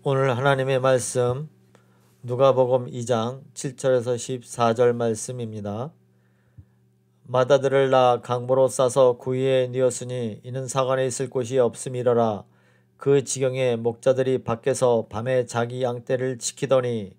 오늘 하나님의 말씀 누가복음 2장 7절에서 14절 말씀입니다. 마다들을 낳아 강보로 싸서 구유에 뉘었으니 이는 사관에 있을 곳이 없음이러라. 그 지경에 목자들이 밖에서 밤에 자기 양떼를 지키더니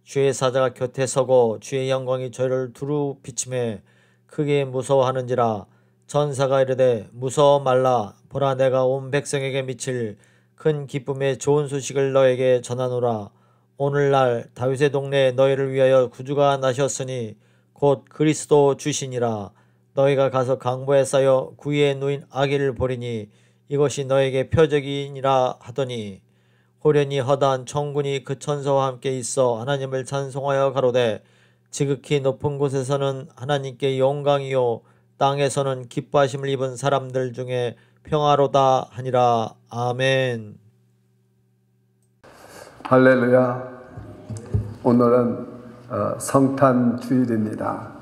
주의 사자가 곁에 서고 주의 영광이 저를 두루 비침해 크게 무서워하는지라. 전사가 이르되 무서워 말라. 보라, 내가 온 백성에게 미칠 큰 기쁨의 좋은 소식을 너에게 전하노라. 오늘날 다윗의 동네에 너희를 위하여 구주가 나셨으니 곧 그리스도 주시니라. 너희가 가서 강보에 쌓여 구유에 누인 아기를 보리니 이것이 너에게 표적이니라 하더니, 호련히 허다한 천군이 그 천사와 함께 있어 하나님을 찬송하여 가로되, 지극히 높은 곳에서는 하나님께 영광이요 땅에서는 기뻐하심을 입은 사람들 중에 평화로다 하니라. 아멘. 할렐루야. 오늘은 성탄 주일입니다.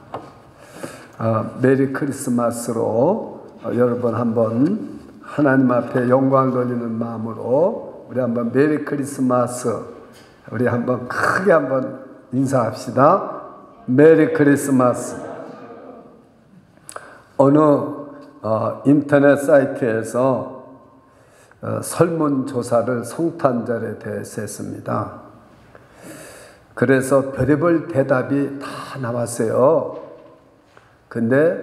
메리 크리스마스로 여러분 한번 하나님 앞에 영광 돌리는 마음으로 우리 한번 메리 크리스마스, 우리 한번 크게 한번 인사합시다. 메리 크리스마스. 어느 인터넷 사이트에서 설문조사를 성탄절에 대해서 했습니다. 그래서 별의별 대답이 다 나왔어요. 근데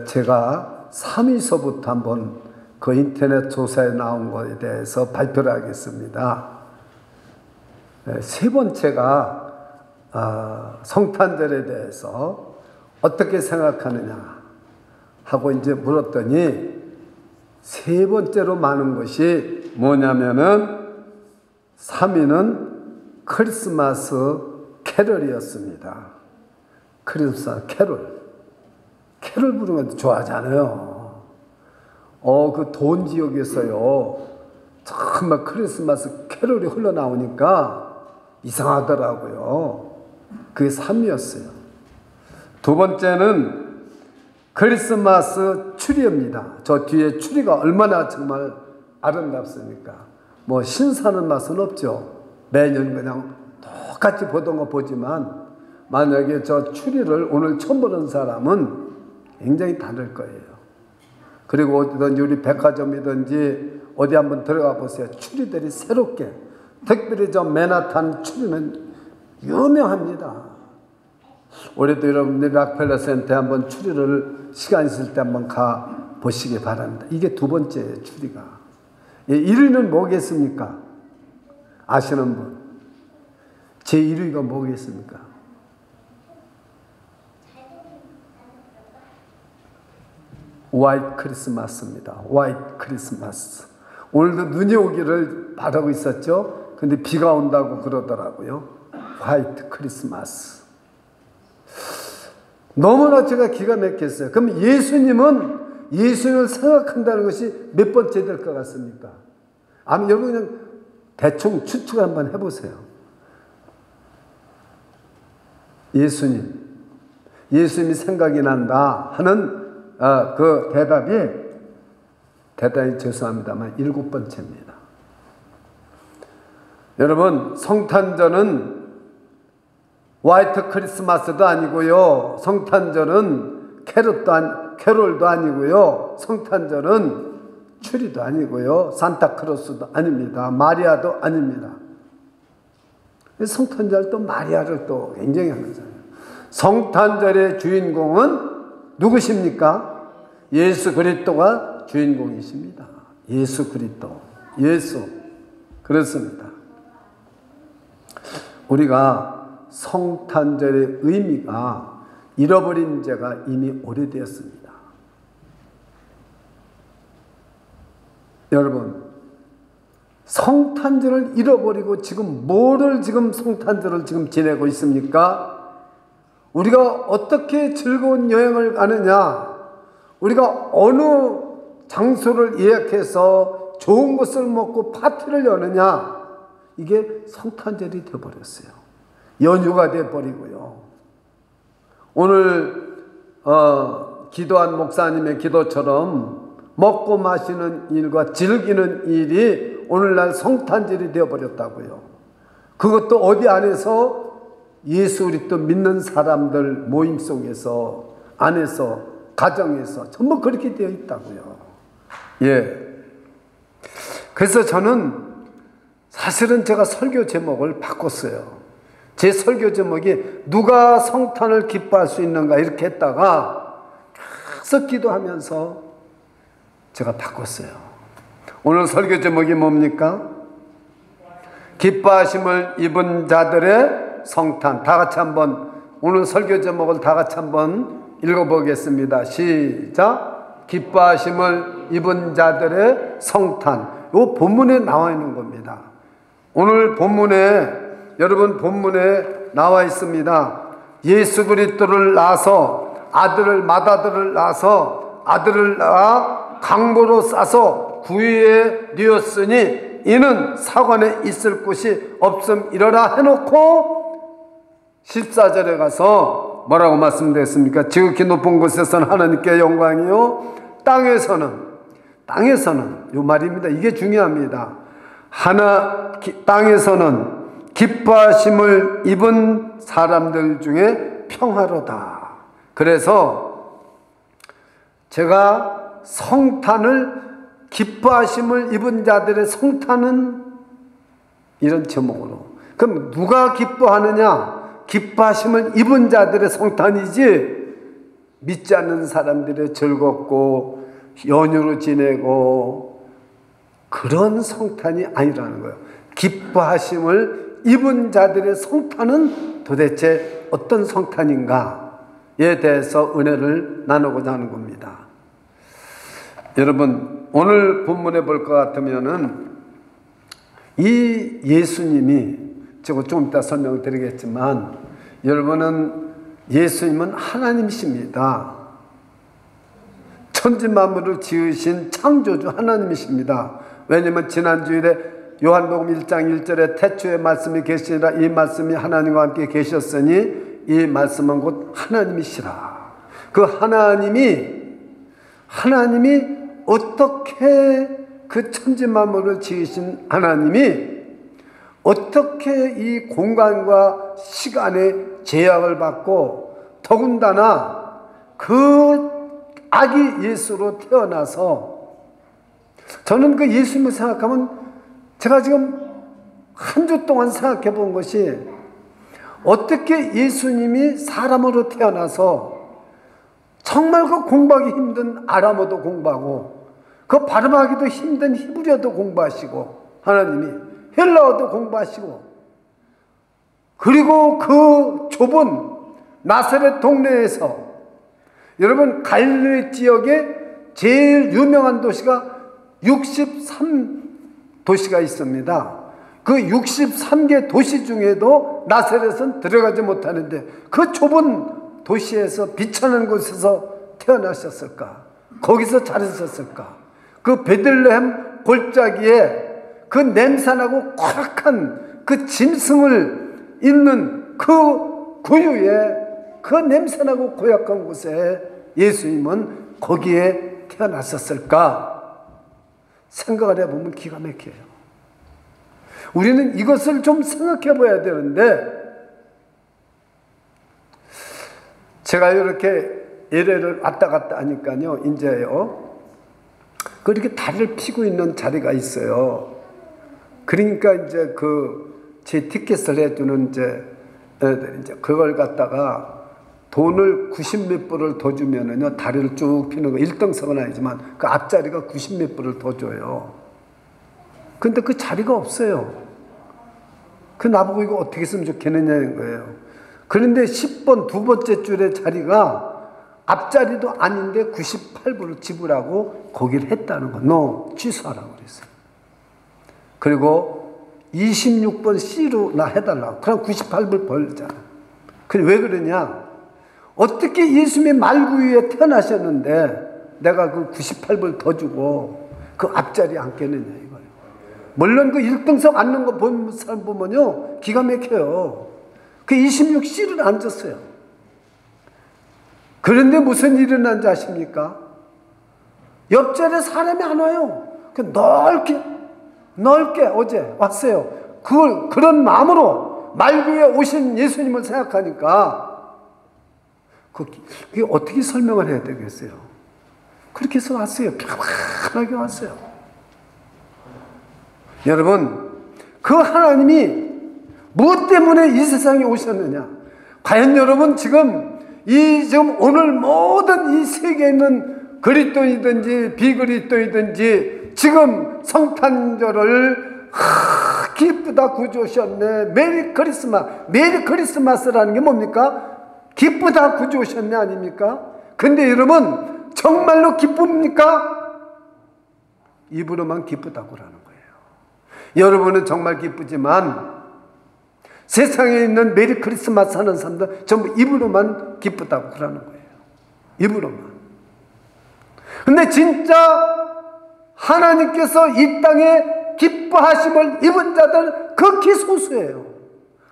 제가 3위서부터 한번 그 인터넷 조사에 나온 것에 대해서 발표를 하겠습니다. 세 번째가 성탄절에 대해서 어떻게 생각하느냐 하고 이제 물었더니, 세 번째로 많은 것이 뭐냐면은 3위는 크리스마스 캐럴이었습니다. 크리스마스 캐럴. 캐럴 부르는 거 좋아하잖아요. 그 돈 지역에서요, 정말 크리스마스 캐럴이 흘러나오니까 이상하더라고요. 그게 3위였어요. 두 번째는 크리스마스 추리입니다. 저 뒤에 추리가 얼마나 정말 아름답습니까? 뭐 신사는 맛은 없죠. 매년 그냥 똑같이 보던 거 보지만, 만약에 저 추리를 오늘 처음 보는 사람은 굉장히 다를 거예요. 그리고 어디든지 우리 백화점이든지 어디 한번 들어가 보세요. 추리들이 새롭게, 특별히 저 맨하탄 추리는 유명합니다. 올해도 여러분들이 락펠러 센터에 한번 추리를 시간 있을 때 한번 가 보시기 바랍니다. 이게 두 번째 추리가. 1위는 뭐겠습니까? 아시는 분? 제 1위가 뭐겠습니까? 화이트 크리스마스입니다. 화이트 크리스마스. 오늘도 눈이 오기를 바라고 있었죠. 근데 비가 온다고 그러더라고요. 화이트 크리스마스. 너무나 제가 기가 막혔어요. 그럼 예수님을 생각한다는 것이 몇 번째 될 것 같습니까? 아마 여러분 그냥 대충 추측 한번 해보세요. 예수님이 생각이 난다 하는 그 대답이 죄송합니다만 7번째입니다. 여러분, 성탄절은 화이트 크리스마스도 아니고요. 성탄절은 캐롤도 아니고요. 성탄절은 추리도 아니고요. 산타크로스도 아닙니다. 마리아도 아닙니다. 성탄절 또 마리아를 또 굉장히 하잖아요. 성탄절의 주인공은 누구십니까? 예수 그리스도가 주인공이십니다. 예수 그리스도. 그렇습니다. 우리가 성탄절의 의미가 잃어버린 지가 이미 오래되었습니다. 여러분, 성탄절을 잃어버리고 지금 성탄절을 지내고 있습니까? 우리가 어떻게 즐거운 여행을 가느냐? 우리가 어느 장소를 예약해서 좋은 것을 먹고 파티를 여느냐? 이게 성탄절이 되어버렸어요. 연휴가 되어버리고요. 오늘 기도한 목사님의 기도처럼 먹고 마시는 일과 즐기는 일이 오늘날 성탄절이 되어버렸다고요. 그것도 어디 안에서? 예수 그리스도 믿는 사람들 모임 속에서, 안에서, 가정에서 전부 그렇게 되어 있다고요. 예. 그래서 저는 사실은 제가 설교 제목을 바꿨어요. 제 설교 제목이 누가 성탄을 기뻐할 수 있는가 이렇게 했다가 계속 기도하면서 제가 바꿨어요. 오늘 설교 제목이 뭡니까? 기뻐하심을 입은 자들의 성탄. 다 같이 한번 오늘 설교 제목을 다 같이 한번 읽어보겠습니다. 시작. 기뻐하심을 입은 자들의 성탄. 이 본문에 나와 있는 겁니다. 오늘 본문에, 여러분 본문에 나와 있습니다. 예수 그리스도를 낳아서 마다들을 낳아서 아들을 낳아 강보로 싸서 구유에 뉘었으니 이는 사관에 있을 곳이 없음이러라 해놓고 14절에 가서 뭐라고 말씀드렸습니까? 지극히 높은 곳에서는 하나님께 영광이요 땅에서는 이 말입니다. 이게 중요합니다. 땅에서는 기뻐하심을 입은 사람들 중에 평화로다. 그래서 제가 성탄을, 기뻐하심을 입은 자들의 성탄은 이런 제목으로. 그럼 누가 기뻐하느냐? 기뻐하심을 입은 자들의 성탄이지 믿지 않는 사람들의 즐겁고 연휴로 지내고 그런 성탄이 아니라는 거예요. 기뻐하심을 입은 자들의 성탄은 도대체 어떤 성탄인가에 대해서 은혜를 나누고자 하는 겁니다. 여러분 오늘 본문에 볼 것 같으면은 이 예수님이, 제가 좀 이따 설명을 드리겠지만, 여러분은 예수님은 하나님이십니다. 천지 만물을 지으신 창조주 하나님이십니다. 왜냐하면 지난주일에 요한복음 1장 1절에 태초에 말씀이 계시니라, 이 말씀이 하나님과 함께 계셨으니 이 말씀은 곧 하나님이시라. 그 하나님이 어떻게 그 천지 만물을 지으신 하나님이 어떻게 이 공간과 시간의 제약을 받고 더군다나 그 아기 예수로 태어나서, 저는 그 예수님을 생각하면 제가 지금 한 주 동안 생각해 본 것이, 어떻게 예수님이 사람으로 태어나서 정말 그 공부하기 힘든 아람어도 공부하고 그 발음하기도 힘든 히브리어도 공부하시고, 하나님이 헬라어도 공부하시고, 그리고 그 좁은 나사렛 동네에서, 여러분 갈릴리 지역에 제일 유명한 도시가 63도시가 있습니다. 그 63개 도시 중에도 나사렛은 들어가지 못하는데 그 좁은 도시에서 비천한 곳에서 태어나셨을까? 거기서 자라셨을까? 그 베들레헴 골짜기에 그 냄새나고 콱한 그 짐승을 있는 그 구유에, 그 냄새나고 고약한 곳에 예수님은 거기에 태어났었을까? 생각을 해보면 기가 막혀요. 우리는 이것을 좀 생각해 봐야 되는데, 제가 이렇게 LA를 왔다 갔다 하니까요, 이제요, 그렇게 다리를 피고 있는 자리가 있어요. 그러니까 이제 제 티켓을 해주는 이제 그걸 갖다가 돈을 90몇 불을 더 주면은요, 다리를 쭉 피는 거, 1등석은 아니지만 그 앞자리가 90몇 불을 더 줘요. 근데 그 자리가 없어요. 그 나보고 이거 어떻게 했으면 좋겠느냐는 거예요. 그런데 10번 두 번째 줄의 자리가 앞자리도 아닌데 98불을 지불하고 거기를 했다는 거. 너 취소하라고 그랬어요. 그리고 26번 C로 나 해달라고. 그럼 98불 벌잖아. 왜 그러냐? 어떻게 예수님의 말구유에 태어나셨는데 내가 그 98불 더 주고 그 앞자리에 앉겠느냐 이거예요. 물론 그 1등석 앉는 거 본 사람 보면요, 기가 막혀요. 그 26C를 앉았어요. 그런데 무슨 일이 일어난지 아십니까? 옆자리에 사람이 안 와요. 넓게 넓게 어제 왔어요. 그런 마음으로 말 위에 오신 예수님을 생각하니까 그게 어떻게 설명을 해야 되겠어요? 그렇게 해서 왔어요. 편하게 왔어요. 여러분, 그 하나님이 무엇 때문에 이 세상에 오셨느냐? 과연 여러분 지금 오늘 모든 이 세계에 있는 그리스도인이든지 비그리스도이든지 지금 성탄절을 기쁘다 구주 오셨네. 메리 크리스마스라는 게 뭡니까? 기쁘다 구주 오셨네 아닙니까? 근데 여러분 정말로 기쁩니까? 입으로만 기쁘다고라는 거예요. 여러분은 정말 기쁘지만 세상에 있는 메리 크리스마스 하는 사람들 전부 입으로만 기쁘다고 그러는 거예요. 입으로만. 근데 진짜 하나님께서 이 땅에 기뻐하심을 입은 자들 극히 소수예요.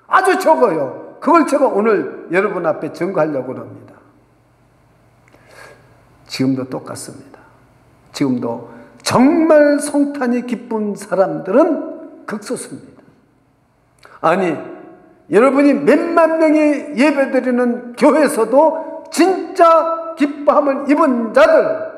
아주 적어요. 그걸 제가 오늘 여러분 앞에 증거하려고 합니다. 지금도 똑같습니다. 지금도 정말 성탄이 기쁜 사람들은 극소수입니다. 아니, 여러분이 몇만 명이 예배드리는 교회에서도 진짜 기뻐함을 입은 자들,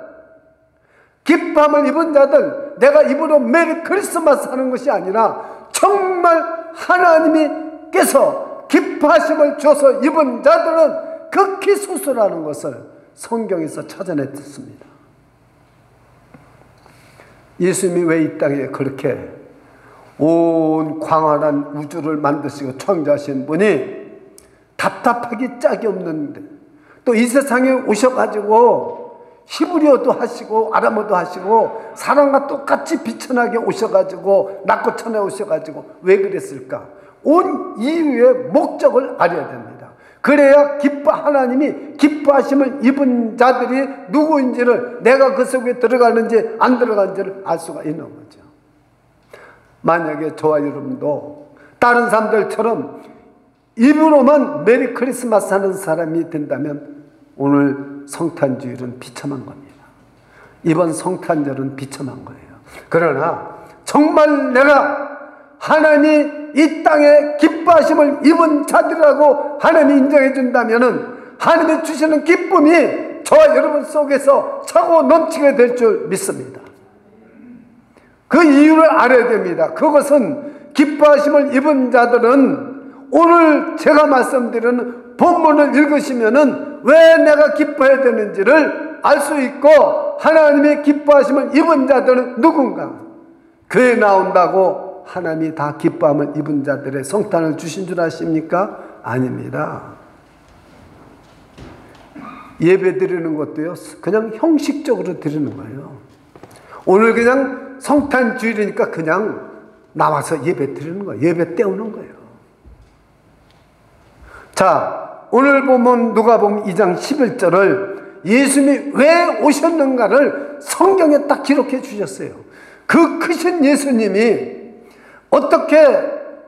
내가 입으로 메리 크리스마스 하는 것이 아니라 정말 하나님께서 기뻐하심을 줘서 입은 자들은 극히 소수라는 것을 성경에서 찾아냈습니다. 예수님이 왜 이 땅에 그렇게 온 광활한 우주를 만드시고 창조하신 분이 답답하기 짝이 없는데 또 이 세상에 오셔가지고 히브리어도 하시고 아람어도 하시고 사람과 똑같이 비천하게 오셔가지고 낮고 천에 오셔가지고 왜 그랬을까? 온 이유의 목적을 알아야 됩니다. 그래야 하나님이 기뻐하심을 입은 자들이 누구인지를 내가 그 속에 들어가는지 안 들어가는지를 알 수가 있는 거죠. 만약에 저와 여러분도 다른 사람들처럼 입으로만 메리 크리스마스 하는 사람이 된다면 오늘 성탄주일은 비참한 겁니다. 이번 성탄절은 비참한 거예요. 그러나 정말 내가 하나님이 이 땅에 기뻐하심을 입은 자들이라고 하나님이 인정해 준다면 하나님이 주시는 기쁨이 저와 여러분 속에서 차고 넘치게 될 줄 믿습니다. 그 이유를 알아야 됩니다. 그것은 기뻐하심을 입은 자들은 오늘 제가 말씀드리는 본문을 읽으시면은 왜 내가 기뻐해야 되는지를 알 수 있고 하나님의 기뻐하심을 입은 자들은 누군가? 교회에 나온다고 하나님이 다 기뻐함을 입은 자들의 성탄을 주신 줄 아십니까? 아닙니다. 예배 드리는 것도요 그냥 형식적으로 드리는 거예요. 오늘 그냥 성탄 주일이니까 그냥 나와서 예배 드리는 거예요. 예배 때우는 거예요. 자, 오늘 보면 누가복음 2장 11절을 예수님이 왜 오셨는가를 성경에 딱 기록해 주셨어요. 그 크신 예수님이 어떻게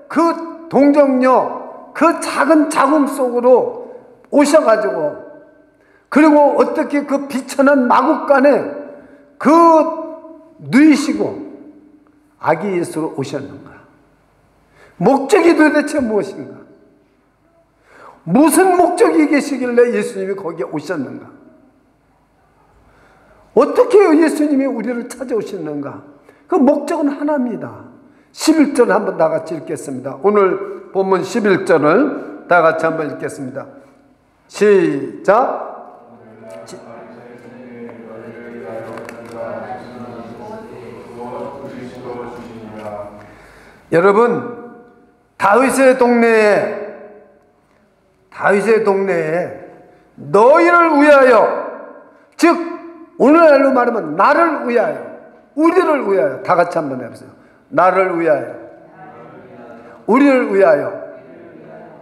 그 동정녀 그 작은 자궁 속으로 오셔가지고 그리고 어떻게 그 비천한 마국간에 그 누이시고 아기 예수로 오셨는가? 목적이 도대체 무엇인가? 무슨 목적이 계시길래 예수님이 거기에 오셨는가? 어떻게 예수님이 우리를 찾아오셨는가? 그 목적은 하나입니다. 11절 한번 다 같이 읽겠습니다. 오늘 본문 11절을 다 같이 한번 읽겠습니다. 시작. 여러분, 다윗의 동네에 너희를 위하여, 즉 오늘날로 말하면 나를 위하여, 우리를 위하여, 다 같이 한번 해보세요. 나를 위하여, 우리를 위하여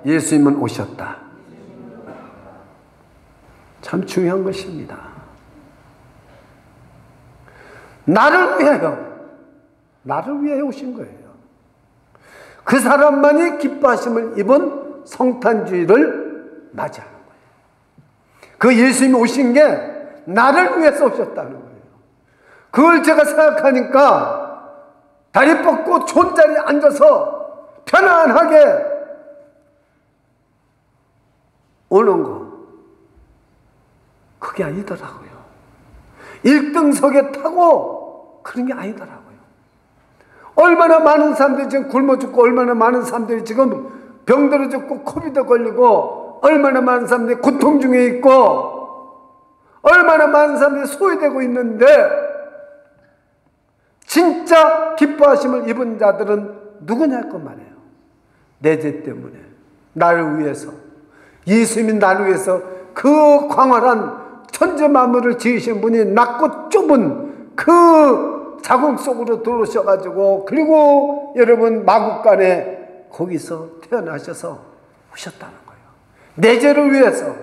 예수님은 오셨다. 참 중요한 것입니다. 나를 위하여 오신 거예요. 그 사람만이 기뻐하심을 입은 성탄주의를 맞이하는 거예요. 그 예수님이 오신 게 나를 위해서 오셨다는 거예요. 그걸 제가 생각하니까 다리 뻗고 좋은 자리에 앉아서 편안하게 오는 거, 그게 아니더라고요. 1등석에 타고 그런 게 아니더라고요. 얼마나 많은 사람들이 지금 굶어 죽고, 얼마나 많은 사람들이 지금 병들어 죽고 코비드 걸리고, 얼마나 많은 사람들이 고통 중에 있고, 얼마나 많은 사람들이 소외되고 있는데, 진짜 기뻐하심을 입은 자들은 누구냐 그 말이에요. 내 죄 때문에, 나를 위해서, 예수님이 나를 위해서 그 광활한 천지 만물을 지으신 분이 낮고 좁은 그 자궁 속으로 들어오셔가지고, 그리고 여러분 마국간에 거기서 태어나셔서 오셨다는 거예요. 내 죄를 위해서.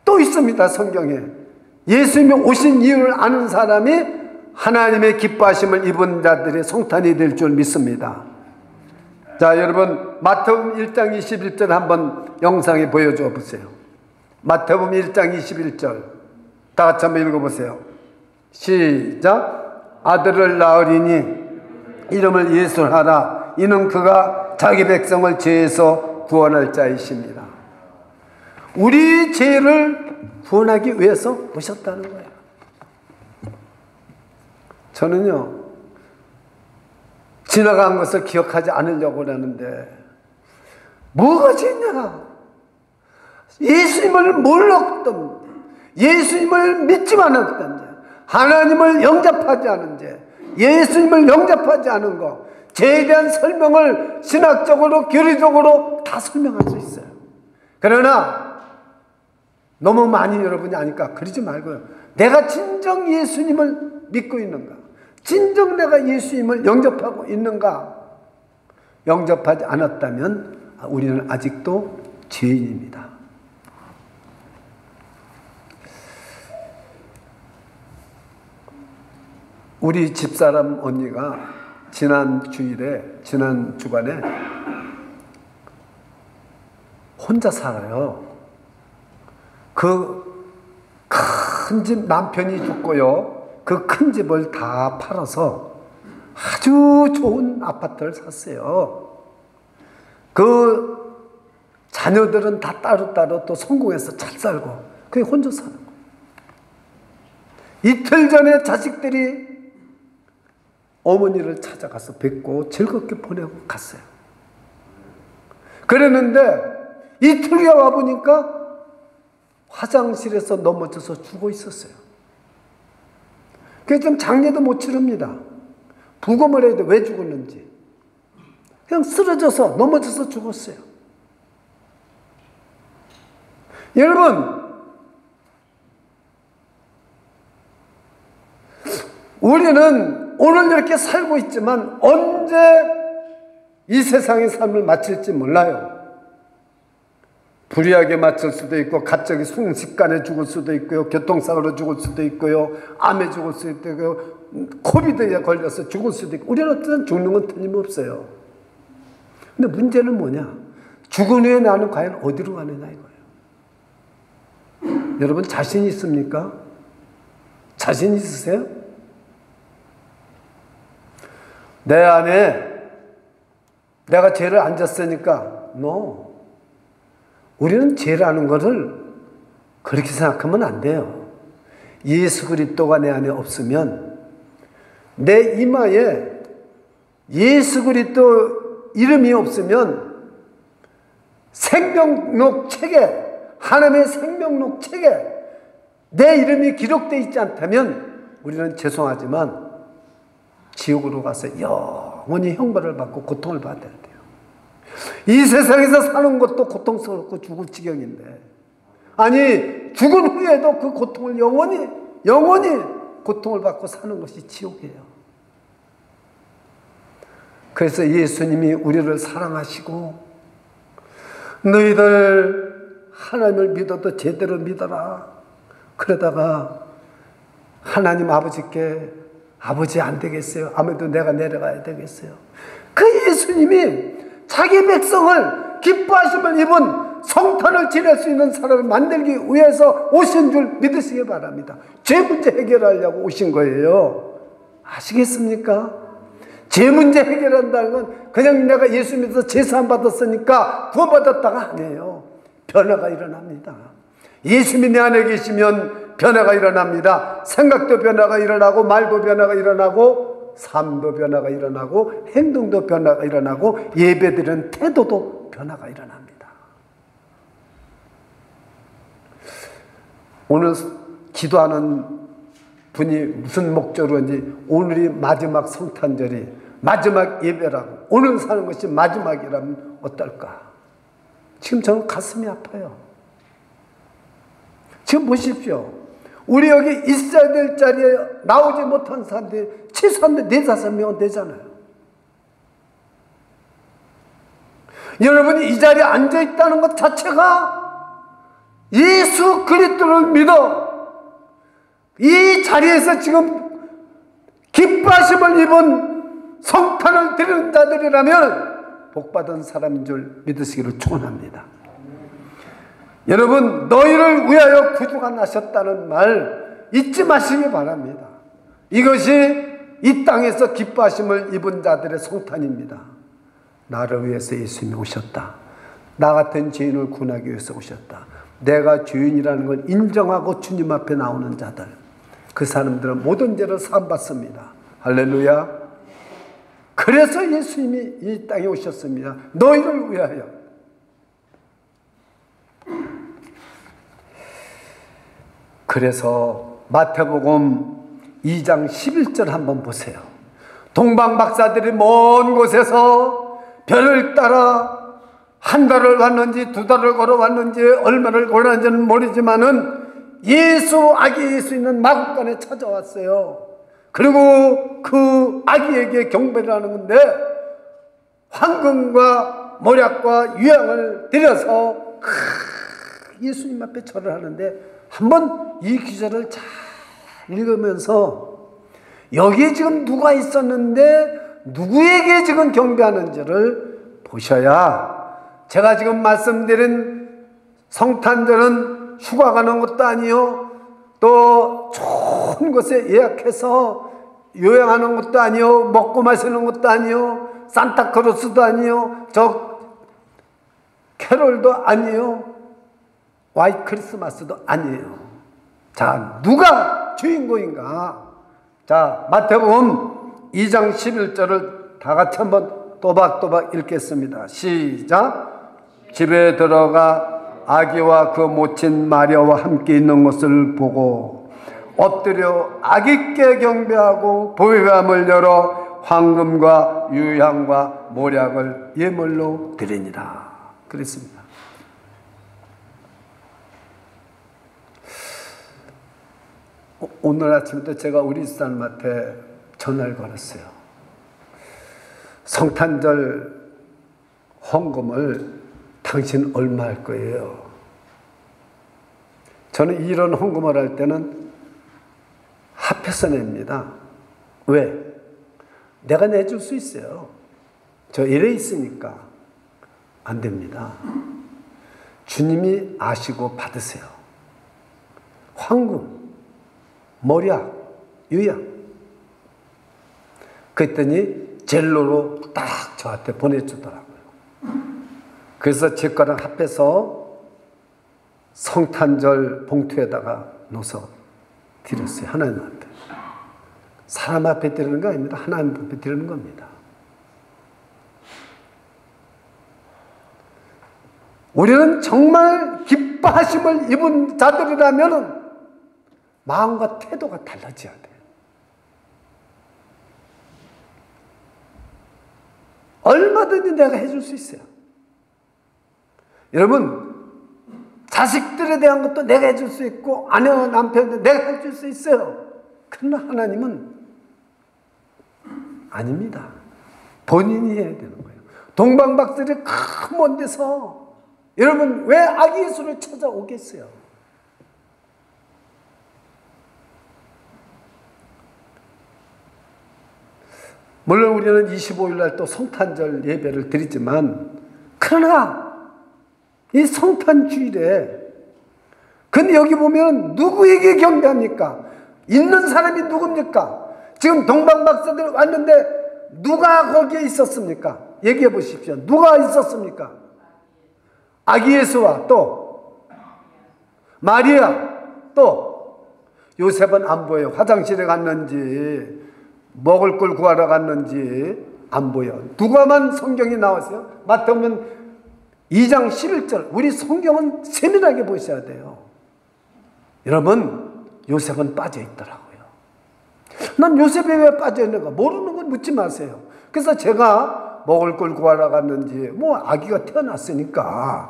또 있습니다, 성경에. 예수님이 오신 이유를 아는 사람이 하나님의 기뻐하심을 입은 자들의 성탄이 될 줄 믿습니다. 자, 여러분 마태복음 1장 21절 한번 영상에 보여줘 보세요. 마태복음 1장 21절 다 같이 한번 읽어보세요. 시작. 아들을 낳으리니 이름을 예수하라. 이는 그가 자기 백성을 죄에서 구원할 자이십니다. 우리 죄를 구원하기 위해서 오셨다는 거예요. 저는요, 지나간 것을 기억하지 않으려고 하는데, 뭐가 죄냐? 예수님을 몰랐던, 예수님을 믿지 않았던 죄, 하나님을 영접하지 않은 죄, 예수님을 영접하지 않은 것, 죄에 대한 설명을 신학적으로, 교리적으로 다 설명할 수 있어요. 그러나 너무 많이 여러분이 아니까 그러지 말고요. 내가 진정 예수님을 믿고 있는가? 진정 내가 예수님을 영접하고 있는가? 영접하지 않았다면 우리는 아직도 죄인입니다. 우리 집사람 언니가 지난 주간에 혼자 살아요. 그 큰 집 남편이 죽고요. 그 큰 집을 다 팔아서 아주 좋은 아파트를 샀어요. 그 자녀들은 다 따로따로 또 성공해서 잘 살고, 그게 혼자 사는 거예요. 이틀 전에 자식들이 어머니를 찾아가서 뵙고 즐겁게 보내고 갔어요. 그랬는데 이틀 후에 와보니까 화장실에서 넘어져서 죽어 있었어요. 그래서 좀 장례도 못 치릅니다. 부검을 해야 돼. 왜 죽었는지. 그냥 쓰러져서 넘어져서 죽었어요. 여러분, 우리는 오늘 이렇게 살고 있지만 언제 이 세상의 삶을 마칠지 몰라요. 불의하게 마칠 수도 있고, 갑자기 순식간에 죽을 수도 있고요, 교통사고로 죽을 수도 있고요, 암에 죽을 수도 있고요, 코비드에 걸려서 죽을 수도 있고, 우리는 어쨌든 죽는 건 틀림없어요. 근데 문제는 뭐냐? 죽은 후에 나는 과연 어디로 가느냐 이거예요. 여러분 자신 있습니까? 자신 있으세요? 내 안에 내가 죄를 안 졌으니까 no. 우리는 죄라는 것을 그렇게 생각하면 안 돼요. 예수 그리스도가 내 안에 없으면, 내 이마에 예수 그리스도 이름이 없으면, 생명록 책에, 하나님의 생명록 책에 내 이름이 기록되어 있지 않다면 우리는 죄송하지만 지옥으로 가서 영원히 형벌을 받고 고통을 받아야 돼요. 이 세상에서 사는 것도 고통스럽고 죽을 지경인데, 아니 죽은 후에도 그 고통을 영원히 고통을 받고 사는 것이 지옥이에요. 그래서 예수님이 우리를 사랑하시고, 너희들 하나님을 믿어도 제대로 믿어라. 그러다가 하나님 아버지께, 아버지 안 되겠어요. 아무래도 내가 내려가야 되겠어요. 그 예수님이 자기 백성을 기뻐하심을 입은 성탄을 지낼 수 있는 사람을 만들기 위해서 오신 줄 믿으시기 바랍니다. 죄 문제 해결하려고 오신 거예요. 아시겠습니까? 죄 문제 해결한다는 건 그냥 내가 예수 믿어서 제사함 받았으니까 구원받았다가 아니에요. 변화가 일어납니다. 예수님이 내 안에 계시면 변화가 일어납니다. 생각도 변화가 일어나고, 말도 변화가 일어나고, 삶도 변화가 일어나고, 행동도 변화가 일어나고, 예배드리는 태도도 변화가 일어납니다. 오늘 기도하는 분이 무슨 목적으로인지, 오늘이 마지막 성탄절이 마지막 예배라고, 오늘 사는 것이 마지막이라면 어떨까? 지금 저는 가슴이 아파요. 지금 보십시오. 우리 여기 있어야 될 자리에 나오지 못한 사람들이 최소한 4-5명은 되잖아요. 여러분이 이 자리에 앉아있다는 것 자체가 예수 그리스도를 믿어 이 자리에서 지금 기뻐하심을 입은 성탄을 드리는 자들이라면 복받은 사람인 줄 믿으시기를 축원합니다. 여러분, 너희를 위하여 구주가 나셨다는 말 잊지 마시기 바랍니다. 이것이 이 땅에서 기뻐하심을 입은 자들의 성탄입니다. 나를 위해서 예수님이 오셨다. 나 같은 죄인을 구원하기 위해서 오셨다. 내가 죄인이라는 걸 인정하고 주님 앞에 나오는 자들, 그 사람들은 모든 죄를 사함받습니다. 할렐루야. 그래서 예수님이 이 땅에 오셨습니다. 너희를 위하여. 그래서 마태복음 2장 11절 한번 보세요. 동방 박사들이 먼 곳에서 별을 따라 한 달을 왔는지 2달을 걸어왔는지 얼마를 걸어왔는지는 모르지만은 아기 예수 있는 마국간에 찾아왔어요. 그리고 그 아기에게 경배를 하는 건데 황금과 모략과 유향을 드려서 예수님 앞에 절을 하는데, 한번 이 기절을 잘 읽으면서 여기에 지금 누가 있었는데 누구에게 지금 경배하는지를 보셔야, 제가 지금 말씀드린 성탄절은 휴가 가는 것도 아니요, 또 좋은 곳에 예약해서 요양하는 것도 아니요, 먹고 마시는 것도 아니요, 산타크로스도 아니요, 저 캐롤도 아니요, 와이트 크리스마스도 아니에요. 자, 누가 주인공인가? 자, 마태복음 2장 11절을 다 같이 한번 또박또박 읽겠습니다. 시작. 집에 들어가 아기와 그 모친 마리아와 함께 있는 것을 보고 엎드려 아기께 경배하고 보배함을 열어 황금과 유향과 모략을 예물로 드리니라. 그랬습니다. 오늘 아침부터 제가 우리 집사람한테 전화를 걸었어요. 성탄절 헌금을 당신 얼마 할 거예요? 저는 이런 헌금을 할 때는 합해서 냅니다. 왜? 내가 내줄 수 있어요. 저 일에 있으니까 안 됩니다. 주님이 아시고 받으세요. 황금, 모략, 유향. 그랬더니 젤로로 딱 저한테 보내주더라고요. 그래서 제 거랑 합해서 성탄절 봉투에다가 넣어서 드렸어요. 하나님 앞에. 사람 앞에 드리는 거 아닙니다. 하나님 앞에 드리는 겁니다. 우리는 정말 기뻐하심을 입은 자들이라면 마음과 태도가 달라져야 돼요. 얼마든지 내가 해줄 수 있어요. 여러분, 자식들에 대한 것도 내가 해줄 수 있고 아내와 남편도 내가 해줄 수 있어요. 그러나 하나님은 아닙니다. 본인이 해야 되는 거예요. 동방박사들이 큰 먼 데서 여러분 왜 아기 예수를 찾아오겠어요? 물론 우리는 25일 날 또 성탄절 예배를 드리지만, 그러나 이 성탄 주일에, 근데 여기 보면 누구에게 경배합니까? 있는 사람이 누굽니까? 지금 동방박사들 왔는데 누가 거기에 있었습니까? 얘기해 보십시오. 누가 있었습니까? 아기 예수와 또 마리아, 또 요셉은 안 보여요. 화장실에 갔는지 먹을 걸 구하러 갔는지 안 보여. 누가만 성경에 나왔어요? 마태복음 2장 11절. 우리 성경은 세밀하게 보셔야 돼요. 여러분, 요셉은 빠져 있더라고요. 난 요셉이 왜 빠져 있는가 모르는 건 묻지 마세요. 그래서 제가 먹을 걸 구하러 갔는지 뭐 아기가 태어났으니까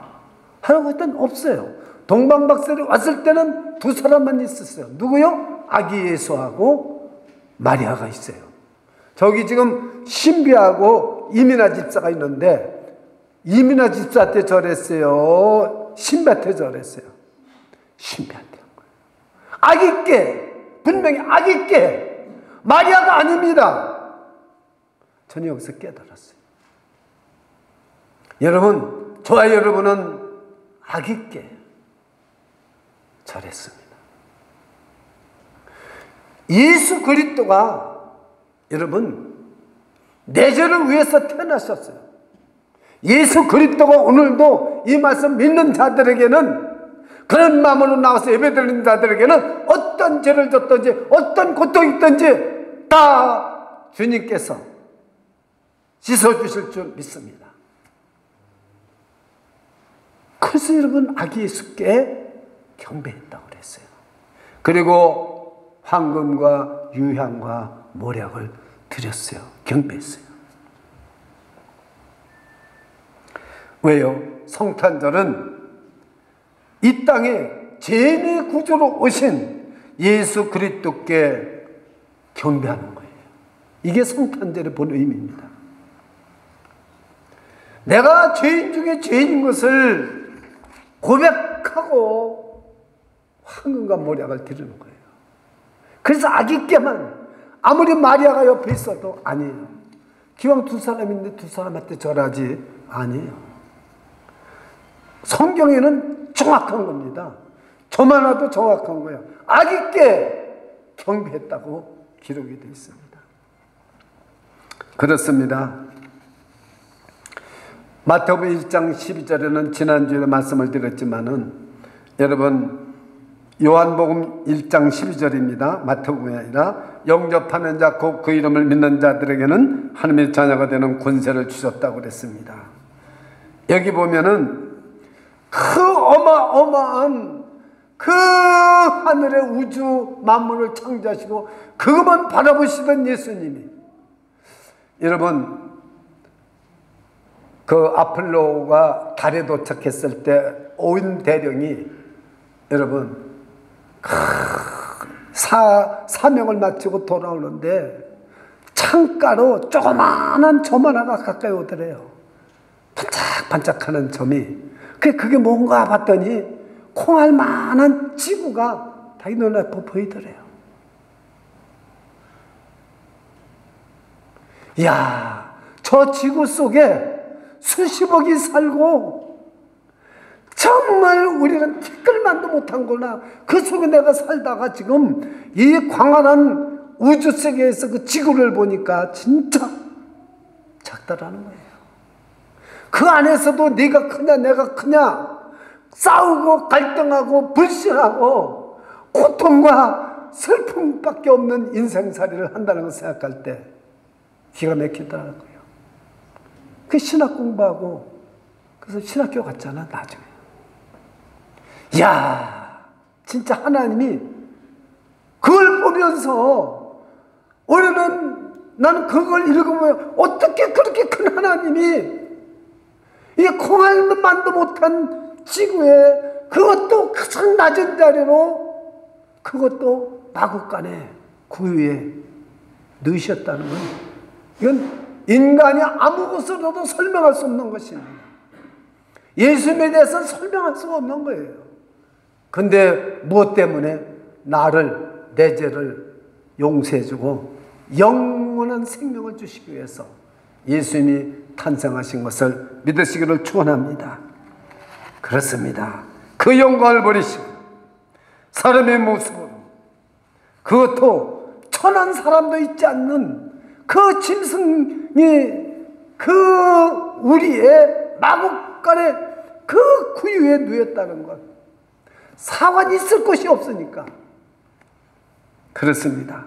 하라고 했더니 없어요. 동방박사들이 왔을 때는 두 사람만 있었어요. 누구요? 아기 예수하고 마리아가 있어요. 저기 지금 신비하고 이민아 집사가 있는데 이민아 집사 때 절했어요? 신배 때 절했어요? 신배한테 한 거예요. 아기께, 분명히 아기께, 마리아가 아닙니다. 저는 여기서 깨달았어요. 여러분, 저와 여러분은 아기께 절했습니다. 예수 그리스도가 여러분 내 죄를 위해서 태어나셨어요. 예수 그리스도가 오늘도 이 말씀 믿는 자들에게는, 그런 마음으로 나와서 예배드리는 자들에게는 어떤 죄를 졌든지 어떤 고통이 있든지 다 주님께서 씻어주실 줄 믿습니다. 그래서 여러분 아기 예수께 경배했다고 그랬어요. 그리고 황금과 유향과 모략을 드렸어요. 경배했어요. 왜요? 성탄절은 이 땅에 죄인의 구주로 오신 예수 그리스도께 경배하는 거예요. 이게 성탄절의 본 의미입니다. 내가 죄인 중에 죄인인 것을 고백하고 황금과 모략을 드리는 거예요. 그래서 아기께만, 아무리 마리아가 옆에 있어도 아니에요. 기왕 두 사람인데 두 사람한테 절하지 아니에요. 성경에는 정확한 겁니다. 저만 와도 정확한 거예요. 아기께 경배했다고 기록이 되어 있습니다. 그렇습니다. 마태복음 1장 12절에는 지난주에 말씀을 드렸지만은 여러분 요한복음 1장 12절입니다. 마태복음이 아니라 영접하는 자 곧 그 이름을 믿는 자들에게는 하나님의 자녀가 되는 권세를 주셨다고 그랬습니다. 여기 보면은 그 어마어마한 그 하늘의 우주 만물을 창조하시고 그것만 바라보시던 예수님이, 여러분 그 아폴로가 달에 도착했을 때 온 대령이 여러분 사명을 마치고 돌아오는데 창가로 조그마한 점 하나가 가까이 오더래요. 반짝반짝하는 점이. 그게 뭔가 봤더니 콩알만한 지구가 자기 눈앞에 보이더래요. 이야, 저 지구 속에 수십억이 살고 정말 우리는 티끌만도 못한구나. 그 속에 내가 살다가 지금 이 광활한 우주 세계에서 그 지구를 보니까 진짜 작다라는 거예요. 그 안에서도 네가 크냐 내가 크냐 싸우고 갈등하고 불신하고 고통과 슬픔밖에 없는 인생살이를 한다는 걸 생각할 때 기가 막히다는 거예요. 그 신학 공부하고 그래서 신학교 갔잖아 나중에. 이야, 진짜 하나님이 그걸 보면서 우리는, 나는 그걸 읽어보면 어떻게 그렇게 큰 하나님이 이 콩알만도 못한 지구에, 그것도 가장 낮은 자리로, 그것도 마구간에 그 위에 넣으셨다는 건, 이건 인간이 아무 것으로도 설명할 수 없는 것입니다. 예수님에 대해서 설명할 수가 없는 거예요. 근데 무엇 때문에? 나를, 내 죄를 용서해주고 영원한 생명을 주시기 위해서 예수님이 탄생하신 것을 믿으시기를 축원합니다. 그렇습니다. 그 영광을 버리시고 사람의 모습으로, 그것도 선한 사람도 있지 않는 그 짐승이 그 우리의 마국간에 그 구유에 누였다는 것. 사관이 있을 곳이 없으니까. 그렇습니다.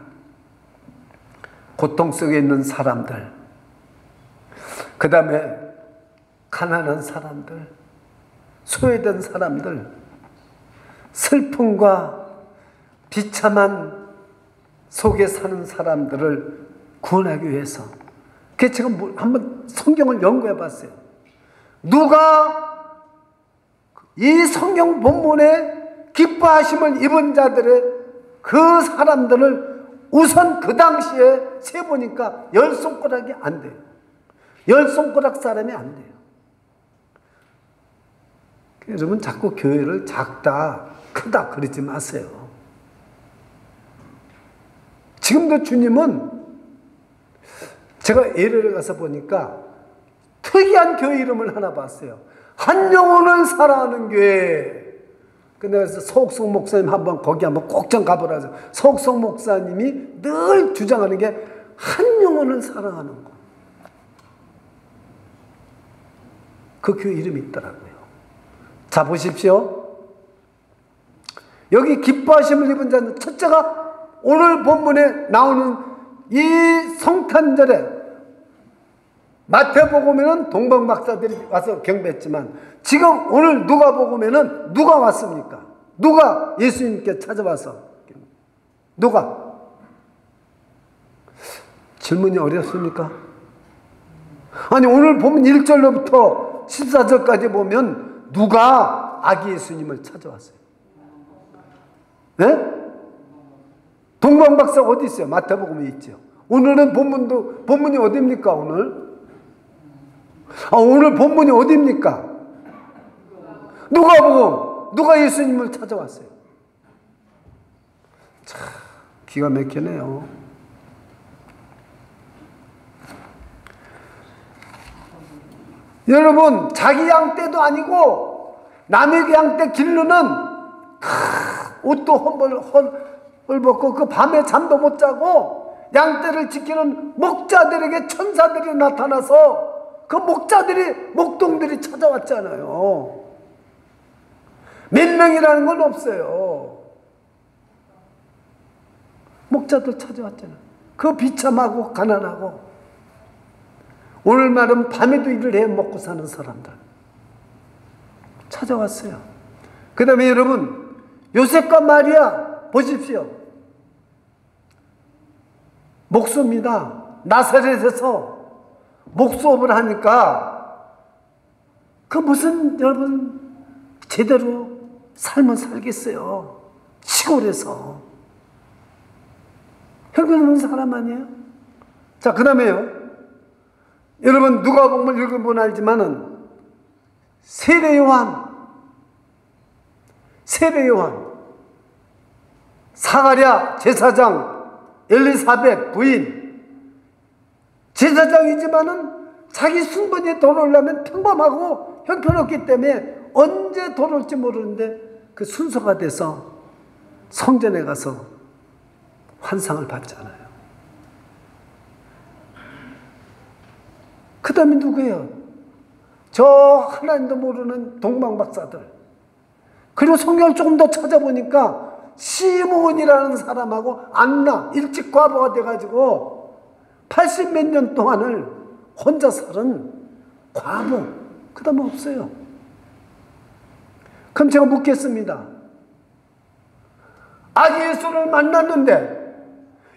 고통 속에 있는 사람들, 그 다음에 가난한 사람들, 소외된 사람들, 슬픔과 비참한 속에 사는 사람들을 구원하기 위해서. 그래서 제가 한번 성경을 연구해 봤어요. 누가 이 성경 본문에 기뻐하심을 입은 자들의 그 사람들을 우선 그 당시에 세보니까 10손가락이 안 돼요. 10손가락 사람이 안 돼요. 여러분 자꾸 교회를 작다 크다 그러지 마세요. 지금도 주님은 제가 예를 가서 보니까 특이한 교회 이름을 하나 봤어요. 한 영혼을 사랑하는 교회. 그래서 서옥성 목사님 한번 거기 한번 꼭 좀 가보라 해서 서옥성 목사님이 늘 주장하는 게 한 영혼을 사랑하는 거. 그 교회 이름이 있더라고요. 자 보십시오. 여기 기뻐하심을 입은 자는 첫째가 오늘 본문에 나오는 이 성탄절에 마태복음에는 동방박사들이 와서 경배했지만 지금 오늘 누가복음에는 누가 왔습니까? 누가 예수님께 찾아와서 누가? 질문이 어렵습니까? 아니 오늘 보면 1절로부터 14절까지 보면 누가 아기 예수님을 찾아왔어요? 네? 동방박사 어디 있어요? 마태복음에 있죠. 오늘은 본문이 어디입니까 오늘? 오늘 본문이 어디입니까? 누가복음. 누가 예수님을 찾아왔어요? 참 기가 막히네요. 여러분 자기 양떼도 아니고 남의 양떼 기르는 옷도 헐 벗고 그 밤에 잠도 못 자고 양떼를 지키는 목자들에게 천사들이 나타나서 그 목동들이 찾아왔잖아요. 몇 명이라는 건 없어요. 목자들 찾아왔잖아요. 그 비참하고 가난하고 오늘 말은 밤에도 일을 해 먹고 사는 사람들 찾아왔어요. 그 다음에 여러분 요셉과 마리아 보십시오. 목수입니다. 나사렛에서 목수업을 하니까 그 무슨 여러분 제대로 삶을 살겠어요. 시골에서 형편없는 사람 아니에요? 자 그 다음에요. 여러분 누가복음을 읽어보면 알지만은 세례요한 사가랴 제사장 엘리사벳 부인 제사장이지만은 자기 순번이 돌아오려면 평범하고 형편없기 때문에 언제 돌아올지 모르는데 그 순서가 돼서 성전에 가서 환상을 받잖아요. 그 다음에 누구예요? 저 하나님도 모르는 동방박사들. 그리고 성경을 조금 더 찾아보니까 시므온이라는 사람하고 안나 일찍 과부가 돼가지고 80 몇 년 동안을 혼자 살은 과부. 그 다음에 없어요. 그럼 제가 묻겠습니다. 아기 예수를 만났는데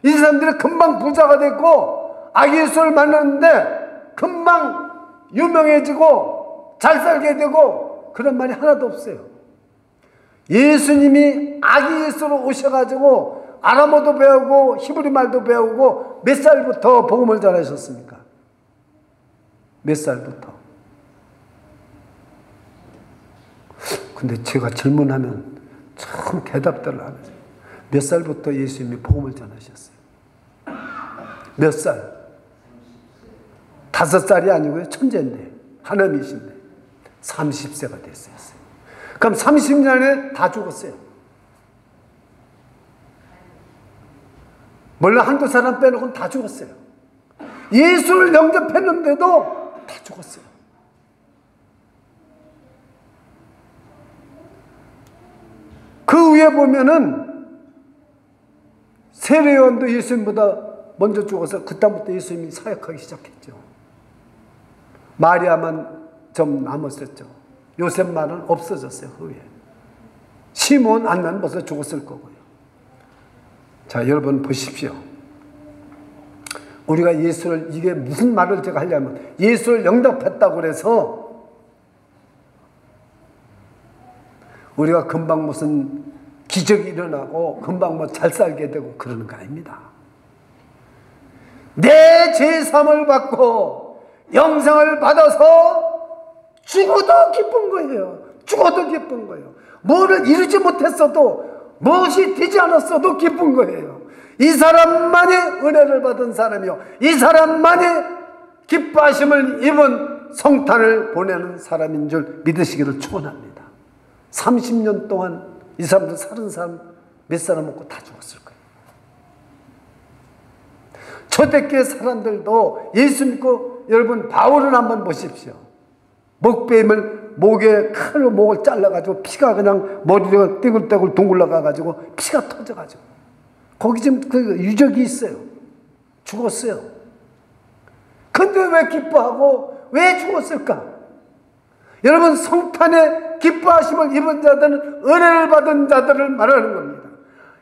이 사람들이 금방 부자가 됐고 아기 예수를 만났는데 금방 유명해지고 잘 살게 되고 그런 말이 하나도 없어요. 예수님이 아기 예수로 오셔가지고 아람어도 배우고 히브리 말도 배우고 몇 살부터 복음을 전하셨습니까? 몇 살부터? 근데 제가 질문하면 참 대답들을 안 하죠. 몇 살부터 예수님이 복음을 전하셨어요? 몇 살? 5살이 아니고요. 천재인데 하나님이신데 30세가 됐어요. 그럼 30년에 다 죽었어요. 물론 한두 사람 빼놓고는 다 죽었어요. 예수를 영접했는데도 다 죽었어요. 그 위에 보면은 세례요한도 예수님보다 먼저 죽어서 그다음부터 예수님이 사역하기 시작했죠. 마리아만 좀 남았었죠. 요셉만은 없어졌어요. 그 후에 시몬 안나는 벌써 죽었을 거고요. 자, 여러분 보십시오. 우리가 예수를, 이게 무슨 말을 제가 하려면, 예수를 영접했다고 그래서 우리가 금방 무슨 기적이 일어나고 금방 뭐 잘 살게 되고 그러는 거 아닙니다. 내 죄사함을 받고 영생을 받아서 죽어도 기쁜 거예요. 죽어도 기쁜 거예요. 뭐를 이루지 못했어도, 무엇이 되지 않았어도 기쁜 거예요. 이 사람만이 은혜를 받은 사람이요, 이 사람만이 기뻐하심을 입은 성탄을 보내는 사람인 줄 믿으시기를 축원합니다. 30년 동안 이 사람들 30사람 몇 사람 먹고 다 죽었을 거예요. 초대교회 사람들도 예수 믿고, 여러분 바울을 한번 보십시오. 목뱀을 목에 칼로 목을 잘라가지고 피가 그냥 머리가 떼굴떼굴 둥글러가가지고 피가 터져가지고 거기 지금 그 유적이 있어요. 죽었어요. 근데 왜 기뻐하고 왜 죽었을까? 여러분, 성탄에 기뻐하심을 입은 자들은 은혜를 받은 자들을 말하는 겁니다.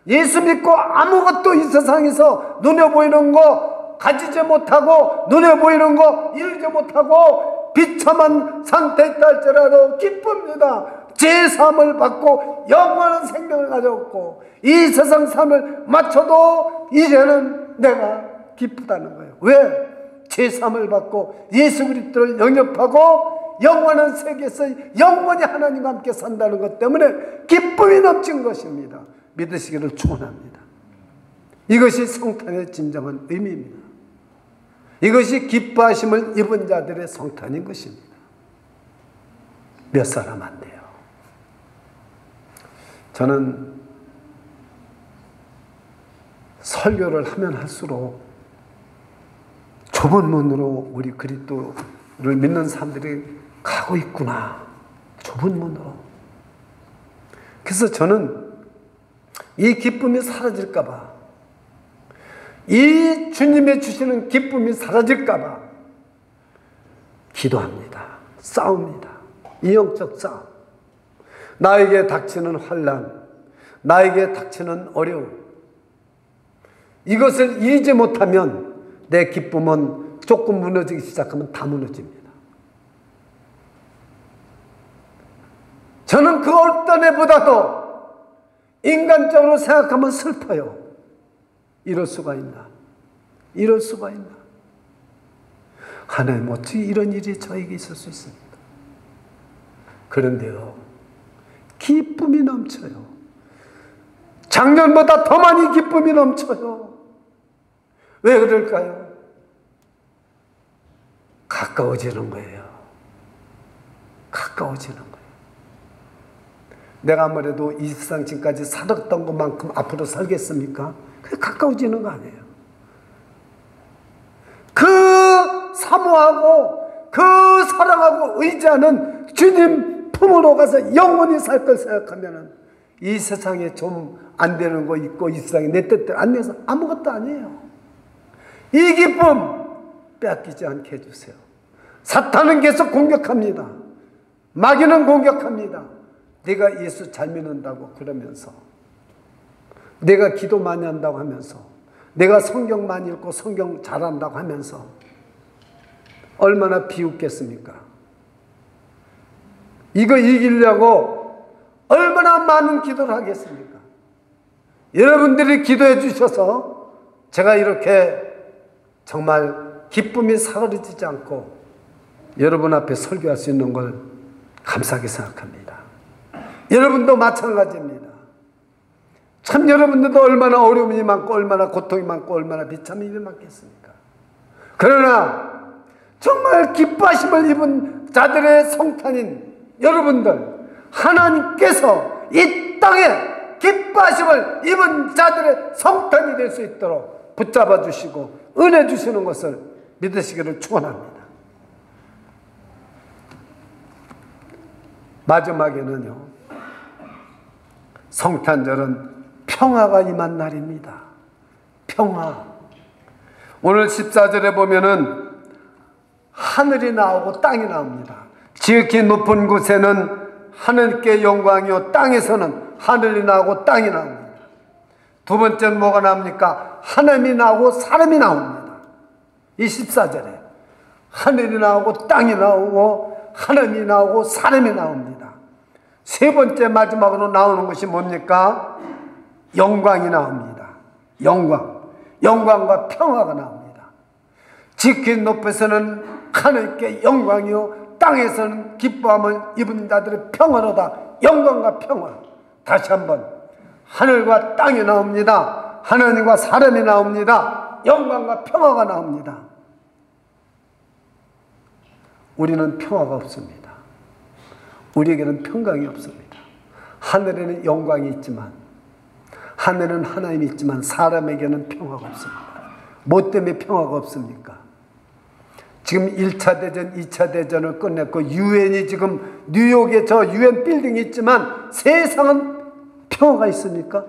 예수 믿고 아무것도 이 세상에서 눈에 보이는 거 가지지 못하고, 눈에 보이는 거 이루지 못하고 비참한 상태에 있다 할지라도 기쁩니다. 죄사함을 받고 영원한 생명을 가졌고, 이 세상 삶을 마쳐도 이제는 내가 기쁘다는 거예요. 왜? 죄사함을 받고 예수 그리스도를 영접하고 영원한 세계에서 영원히 하나님과 함께 산다는 것 때문에 기쁨이 넘친 것입니다. 믿으시기를 축원합니다. 이것이 성탄의 진정한 의미입니다. 이것이 기뻐하심을 입은 자들의 성탄인 것입니다. 몇 사람 안 돼요. 저는 설교를 하면 할수록 좁은 문으로 우리 그리스도를 믿는 사람들이 가고 있구나. 좁은 문으로. 그래서 저는 이 기쁨이 사라질까 봐, 이 주님의 주시는 기쁨이 사라질까 봐 기도합니다. 싸웁니다. 이 영적 싸움. 나에게 닥치는 환난, 나에게 닥치는 어려움, 이것을 이기지 못하면 내 기쁨은 조금 무너지기 시작하면 다 무너집니다. 저는 그 어떤 애보다도 인간적으로 생각하면 슬퍼요. 이럴 수가 있나? 이럴 수가 있나? 하나님, 어떻게 이런 일이 저에게 있을 수 있습니까? 그런데요, 기쁨이 넘쳐요. 작년보다 더 많이 기쁨이 넘쳐요. 왜 그럴까요? 가까워지는 거예요. 가까워지는 거예요. 내가 아무래도 이 세상 지금까지 살았던 것만큼 앞으로 살겠습니까? 그게 가까워지는 거 아니에요. 그 사모하고 그 사랑하고 의지하는 주님 품으로 가서 영원히 살 걸 생각하면 이 세상에 좀 안 되는 거 있고 이 세상에 내 뜻대로 안 돼서 아무것도 아니에요. 이 기쁨 빼앗기지 않게 해주세요. 사탄은 계속 공격합니다. 마귀는 공격합니다. 내가 예수 잘 믿는다고 그러면서, 내가 기도 많이 한다고 하면서, 내가 성경 많이 읽고 성경 잘한다고 하면서 얼마나 비웃겠습니까? 이거 이기려고 얼마나 많은 기도를 하겠습니까? 여러분들이 기도해 주셔서 제가 이렇게 정말 기쁨이 사라지지 않고 여러분 앞에 설교할 수 있는 걸 감사하게 생각합니다. 여러분도 마찬가지입니다. 참 여러분들도 얼마나 어려움이 많고 얼마나 고통이 많고 얼마나 비참이 많겠습니까? 그러나 정말 기뻐하심을 입은 자들의 성탄인 여러분들, 하나님께서 이 땅에 기뻐하심을 입은 자들의 성탄이 될 수 있도록 붙잡아 주시고 은혜 주시는 것을 믿으시기를 축원합니다. 마지막에는요, 성탄절은 평화가 임한 날입니다. 평화. 오늘 14절에 보면은 하늘이 나오고 땅이 나옵니다. 지극히 높은 곳에는 하늘께 영광이요, 땅에서는 하늘이 나오고 땅이 나옵니다. 두 번째는 뭐가 나옵니까? 하나님이 나오고 사람이 나옵니다. 이 14절에 하늘이 나오고 땅이 나오고 하나님이 나오고 사람이 나옵니다. 세 번째 마지막으로 나오는 것이 뭡니까? 영광이 나옵니다. 영광과 평화가 나옵니다. 지극히 높에서는 하늘께 영광이요, 땅에서는 기뻐함을 입은 자들의 평화로다. 영광과 평화. 다시 한번, 하늘과 땅이 나옵니다. 하나님과 사람이 나옵니다. 영광과 평화가 나옵니다. 우리는 평화가 없습니다. 우리에게는 평강이 없습니다. 하늘에는 영광이 있지만, 하늘은 하나님이 있지만 사람에게는 평화가 없습니다. 뭐 때문에 평화가 없습니까? 지금 1차 대전, 2차 대전을 끝냈고 유엔이 지금 뉴욕에 저 유엔 빌딩이 있지만 세상은 평화가 있습니까?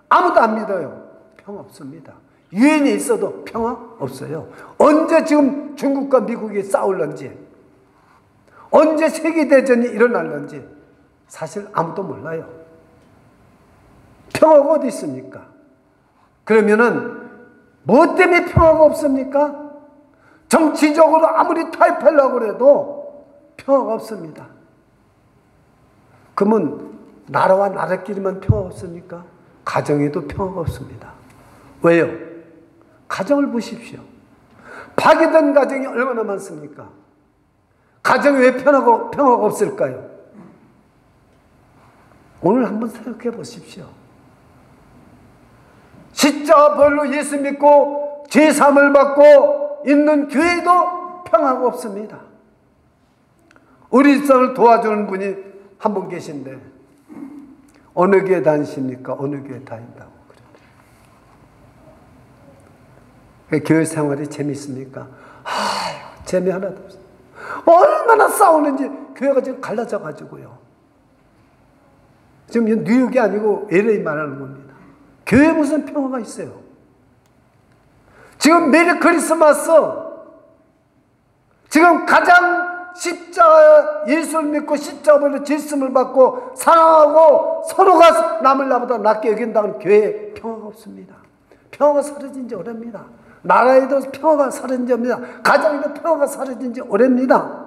아무도 안 믿어요. 평화 없습니다. 유엔이 있어도 평화 없어요. 언제 지금 중국과 미국이 싸울런지, 언제 세계대전이 일어날런지 사실 아무도 몰라요. 평화가 어디 있습니까? 그러면은 뭐 때문에 평화가 없습니까? 정치적으로 아무리 타협하려고 해도 평화가 없습니다. 그러면 나라와 나라끼리만 평화가 없습니까? 가정에도 평화가 없습니다. 왜요? 가정을 보십시오. 파괴된 가정이 얼마나 많습니까? 가정이 왜 평화가 없을까요? 오늘 한번 생각해 보십시오. 십자가 벌로 예수 믿고 죄사함을 받고 있는 교회도 평화가 없습니다. 우리 일상을 도와주는 분이 한 분 계신데, 어느 교회 다니십니까? 어느 교회 다닌다고 그래요. 교회 생활이 재밌습니까? 재미 하나도 없어요. 얼마나 싸우는지 교회가 지금 갈라져 가지고요. 지금 뉴욕이 아니고 LA 말하는 겁니다. 교회에 무슨 평화가 있어요? 지금 메리 크리스마스, 지금 가장 십자가 예수를 믿고 십자가로 질씀을 받고 사랑하고 서로가 남을 나보다 낫게 여긴다는 교회에 평화가 없습니다. 평화가 사라진 지 오래입니다. 나라에도 평화가 사라진 지 오래입니다. 가정에도 평화가 사라진 지 오래입니다.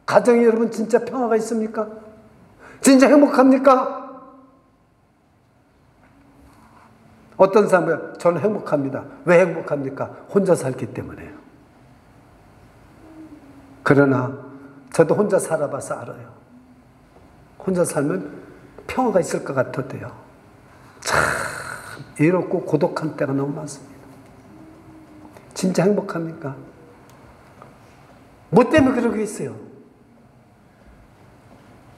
가정에 여러분 진짜 평화가 있습니까? 진짜 행복합니까? 어떤 사람은 저는 행복합니다. 왜 행복합니까? 혼자 살기 때문에요. 그러나 저도 혼자 살아봐서 알아요. 혼자 살면 평화가 있을 것 같아도요, 참 외롭고 고독한 때가 너무 많습니다. 진짜 행복합니까? 뭐 때문에 그러고 있어요?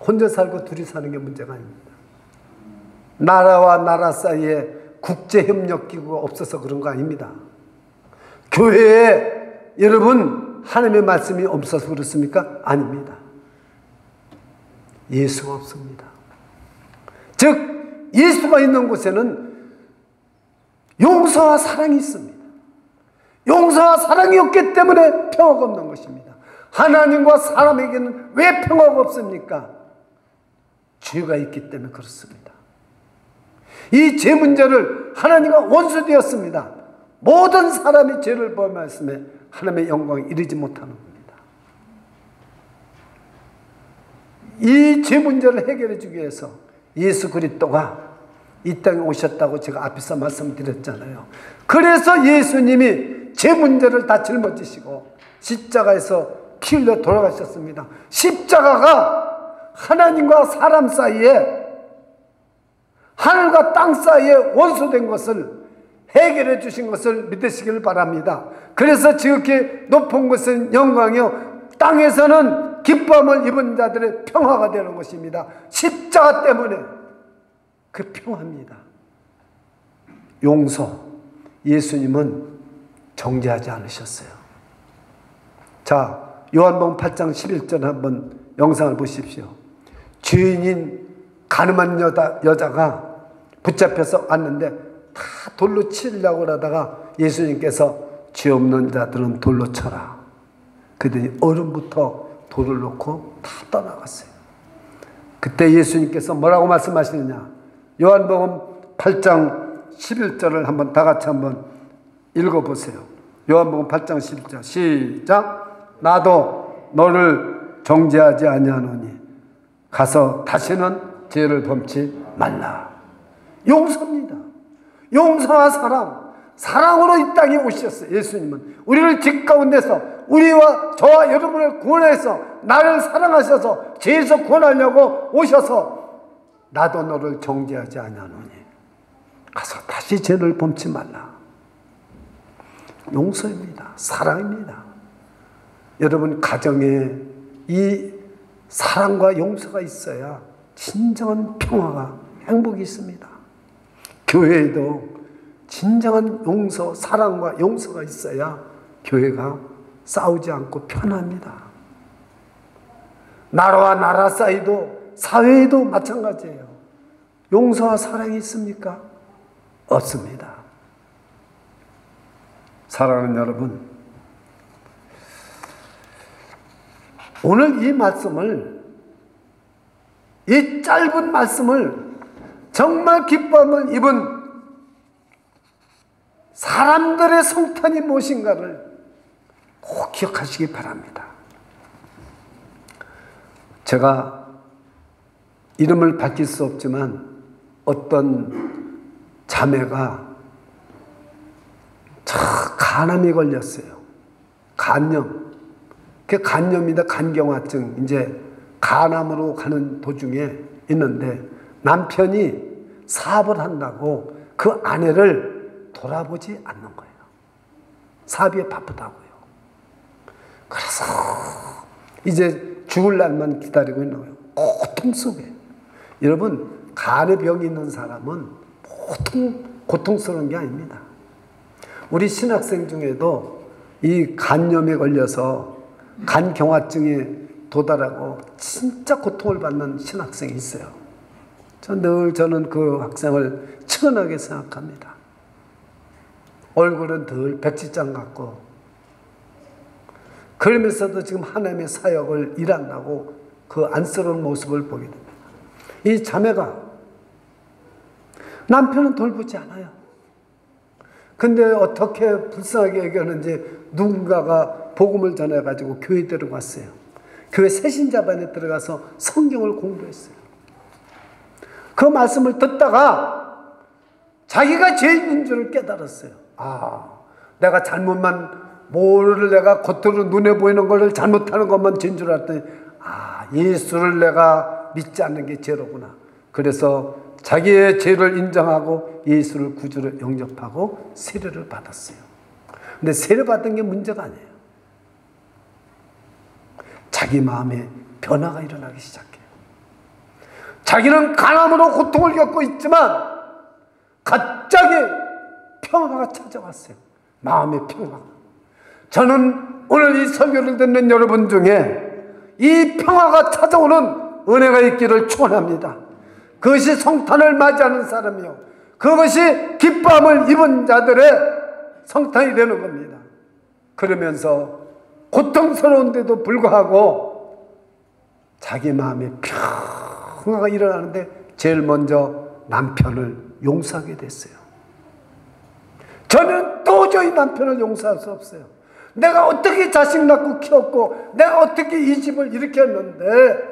혼자 살고 둘이 사는 게 문제가 아닙니다. 나라와 나라 사이에 국제협력기구가 없어서 그런 거 아닙니다. 교회에 여러분 하나님의 말씀이 없어서 그렇습니까? 아닙니다. 예수가 없습니다. 즉 예수가 있는 곳에는 용서와 사랑이 있습니다. 용서와 사랑이 없기 때문에 평화가 없는 것입니다. 하나님과 사람에게는 왜 평화가 없습니까? 죄가 있기 때문에 그렇습니다. 이 죄 문제를 하나님과 원수되었습니다. 모든 사람이 죄를 범했음에 하나님의 영광에 이르지 못하는 겁니다. 이 죄 문제를 해결해 주기 위해서 예수 그리스도가 이 땅에 오셨다고 제가 앞에서 말씀드렸잖아요. 그래서 예수님이 죄 문제를 다 짊어지시고 십자가에서 피 흘려 돌아가셨습니다. 십자가가 하나님과 사람 사이에, 하늘과 땅 사이에 원수된 것을 해결해 주신 것을 믿으시길 바랍니다. 그래서 지극히 높은 곳은 영광이요, 땅에서는 기쁨을 입은 자들의 평화가 되는 것입니다. 십자가 때문에 그 평화입니다. 용서, 예수님은 정죄하지 않으셨어요. 자, 요한복음 8장 11절 한번 영상을 보십시오. 죄인인 가늠한 여자가 붙잡혀서 왔는데 다 돌로 치려고 하다가 예수님께서 죄 없는 자들은 돌로 쳐라. 그랬더니 어른부터 돌을 놓고 다 떠나갔어요. 그때 예수님께서 뭐라고 말씀하시느냐? 요한복음 8장 11절을 한번 다 같이 한번 읽어보세요. 요한복음 8장 11절 시작. 나도 너를 정죄하지 아니하노니 가서 다시는 죄를 범치 말라. 용서입니다. 용서와 사랑, 사랑으로 이 땅에 오셨어요. 예수님은 우리를 집 가운데서 우리와 저와 여러분을 구원해서 나를 사랑하셔서 죄에서 구원하려고 오셔서 나도 너를 정죄하지 아니하노니 가서 다시 죄를 범치 말라. 용서입니다. 사랑입니다. 여러분 가정에 이 사랑과 용서가 있어야 진정한 평화가 행복이 있습니다. 교회에도 진정한 용서, 사랑과 용서가 있어야 교회가 싸우지 않고 편합니다. 나라와 나라 사이도 사회에도 마찬가지예요. 용서와 사랑이 있습니까? 없습니다. 사랑하는 여러분, 오늘 이 말씀을, 이 짧은 말씀을 정말 기쁨을 입은 사람들의 성탄이 무엇인가를 꼭 기억하시기 바랍니다. 제가 이름을 밝힐 수 없지만 어떤 자매가 간암이 걸렸어요. 간염. 그 간염이다 간경화증. 이제 간암으로 가는 도중에 있는데 남편이 사업을 한다고 그 아내를 돌아보지 않는 거예요. 사업에 바쁘다고요. 그래서 이제 죽을 날만 기다리고 있는 거예요. 고통 속에. 여러분, 간의 병이 있는 사람은 보통 고통스러운 게 아닙니다. 우리 신학생 중에도 이 간염에 걸려서 간경화증에 도달하고 진짜 고통을 받는 신학생이 있어요. 저는 그 학생을 측은하게 생각합니다. 얼굴은 덜 백지장 같고 그러면서도 지금 하나님의 사역을 일한다고 그 안쓰러운 모습을 보게 됩니다. 이 자매가 남편은 돌보지 않아요. 근데 어떻게 불쌍하게 여겼는지 누군가가 복음을 전해가지고 교회 들어갔어요. 교회 새신자반에 들어가서 성경을 공부했어요. 그 말씀을 듣다가 자기가 죄인인 줄을 깨달았어요. 내가 잘못만 뭐를 내가 겉으로 눈에 보이는 것을 잘못하는 것만 죄인 줄 알았더니 예수를 내가 믿지 않는 게 죄로구나. 그래서 자기의 죄를 인정하고 예수를 구주로 영접하고 세례를 받았어요. 근데 세례 받은 게 문제가 아니에요. 자기 마음에 변화가 일어나기 시작해요. 자기는 간암으로 고통을 겪고 있지만 갑자기 평화가 찾아왔어요. 마음의 평화. 저는 오늘 이 설교를 듣는 여러분 중에 이 평화가 찾아오는 은혜가 있기를 축원합니다. 그것이 성탄을 맞이하는 사람이요, 그것이 기쁨을 입은 자들의 성탄이 되는 겁니다. 그러면서 고통스러운데도 불구하고 자기 마음에 평화가 일어나는데 제일 먼저 남편을 용서하게 됐어요. 저는 도저히 남편을 용서할 수 없어요. 내가 어떻게 자식 낳고 키웠고 내가 어떻게 이 집을 일으켰는데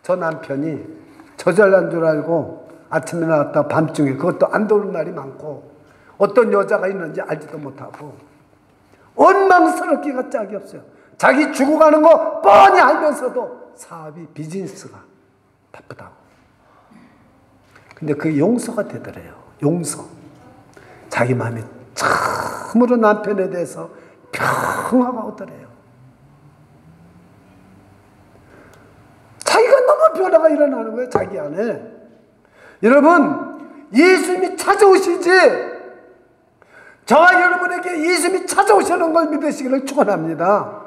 저 남편이 저잘난 줄 알고 아침에 나왔다 밤중에 그것도 안 도는 날이 많고 어떤 여자가 있는지 알지도 못하고 원망스럽기가 짝이 없어요. 자기 죽어가는 거 뻔히 알면서도 사업이 비즈니스가 바쁘다고. 근데 그게 용서가 되더래요. 용서. 자기 마음에 참으로 남편에 대해서 평화가 오더래요. 자기가 너무 변화가 일어나는 거예요. 자기 안에. 여러분, 예수님이 찾아오시지 저와 여러분에게 예수님이 찾아오시는 걸 믿으시기를 축원합니다.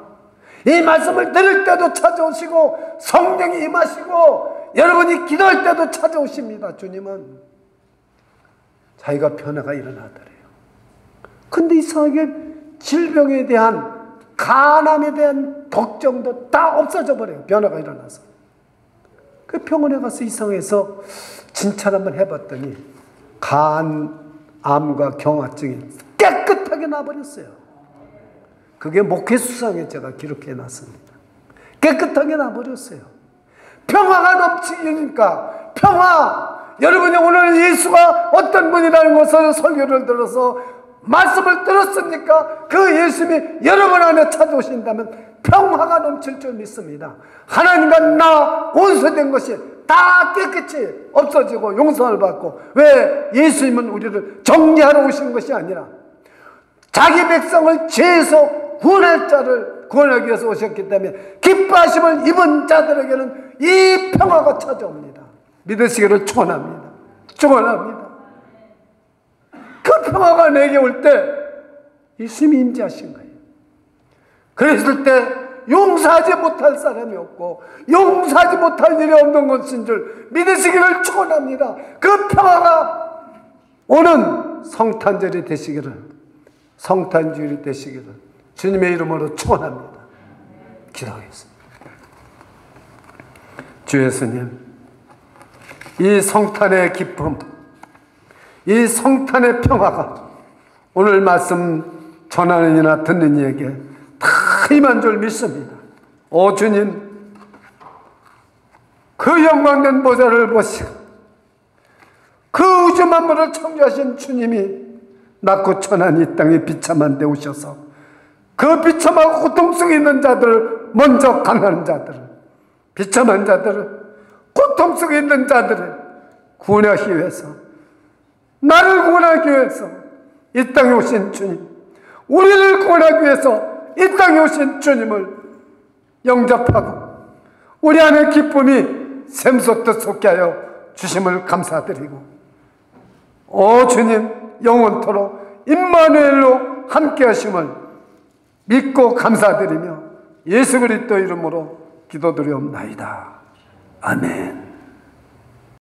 이 말씀을 들을 때도 찾아오시고 성령이 임하시고 여러분이 기도할 때도 찾아오십니다. 주님은 자기가 변화가 일어나더래요. 근데 이상하게 질병에 대한 간암에 대한 걱정도 다 없어져 버려요. 변화가 일어나서. 그 병원에 가서 이상해서 진찰 한번 해봤더니 간암과 경화증이 깨끗하게 나버렸어요. 그게 목회수상에 제가 기록해 놨습니다. 깨끗하게 나버렸어요. 평화가 넘치니까 평화. 여러분이 오늘 예수가 어떤 분이라는 것을 설교를 들어서 말씀을 들었으니까 그 예수님이 여러분 안에 찾아오신다면 평화가 넘칠 줄 믿습니다. 하나님과 나 원수된 것이 다 깨끗이 없어지고 용서를 받고, 왜? 예수님은 우리를 정리하러 오신 것이 아니라 자기 백성을 죄에서 구원하기 위해서 오셨기 때문에 기뻐하심을 입은 자들에게는 이 평화가 찾아옵니다. 믿으시기를 축원합니다. 축원합니다. 그 평화가 내게 올 때 예수님이 임재하신 거예요. 그랬을 때 용서하지 못할 사람이 없고 용서하지 못할 일이 없는 것인 줄 믿으시기를 축원합니다. 그 평화가 오는 성탄절이 되시기를, 성탄주일이 되시기를 주님의 이름으로 축원합니다. 기도하겠습니다. 주 예수님, 이 성탄의 기쁨, 이 성탄의 평화가 오늘 말씀 전하는 이나 듣는 이에게 다 임한 줄 믿습니다. 오 주님, 그 영광된 보좌를 보시고 그 우주 만물을 창조하신 주님이 낮고 천한 이 땅에 비참한 데 오셔서 그 비참하고 고통 속에 있는 자들을, 먼저 강한 자들을, 비참한 자들을, 고통 속에 있는 자들을 구원하기 위해서, 나를 구원하기 위해서 이 땅에 오신 주님, 우리를 구원하기 위해서 이 땅에 오신 주님을 영접하고 우리 안에 기쁨이 샘솟듯 솟게 하여 주심을 감사드리고, 오 주님, 영원토록 임마누엘로 함께 하심을 믿고 감사드리며 예수 그리스도 이름으로 기도드리옵나이다. 아멘.